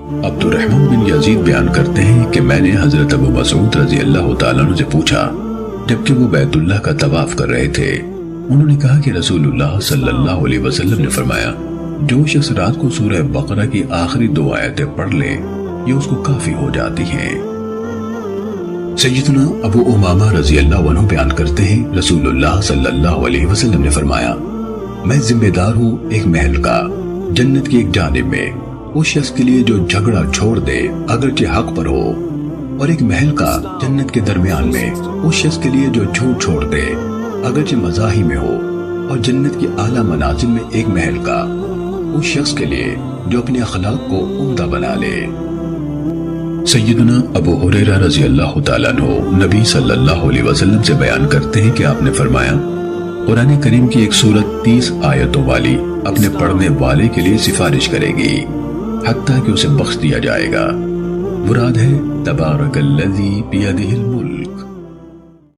عبد الرحمن بن یزید بیان کرتے ہیں کہ میں نے حضرت ابو مسعود رضی اللہ تعالیٰ عنہ سے پوچھا جبکہ وہ بیت اللہ کا طواف کر رہے تھے۔ انہوں نے کہا کہ رسول اللہ صلی اللہ علیہ وسلم نے فرمایا جو شخص رات کو سورہ بقرہ کی آخری 2 آیتیں پڑھ لے یہ اس کو کافی ہو جاتی ہیں۔ سیدنا ابو امامہ رضی اللہ عنہ بیان کرتے ہیں رسول اللہ صلی اللہ علیہ وسلم نے فرمایا میں ذمہ دار ہوں ایک محل کا جنت کی ایک جانب میں اس شخص کے لیے جو جھگڑا چھوڑ دے اگرچہ حق پر ہو، اور ایک محل کا جنت کے درمیان میں اس شخص کے لیے جو جھوٹ چھوڑ دے اگرچہ مزاحی میں ہو، اور جنت کی اعلیٰ منازل میں ایک محل کا اس شخص کے لیے جو اپنے اخلاق کو عمدہ بنا لے۔ سیدنا ابو ہریرہ رضی اللہ تعالیٰ عنہ نبی صلی اللہ علیہ وسلم سے بیان کرتے ہیں کہ آپ نے فرمایا قرآن کریم کی ایک سورت 30 آیتوں والی اپنے پڑھنے والے کے لیے سفارش کرے گی حتیٰ کہ اسے بخش دیا جائے گا۔ مراد ہے تبارک الذی بیدہ الملک۔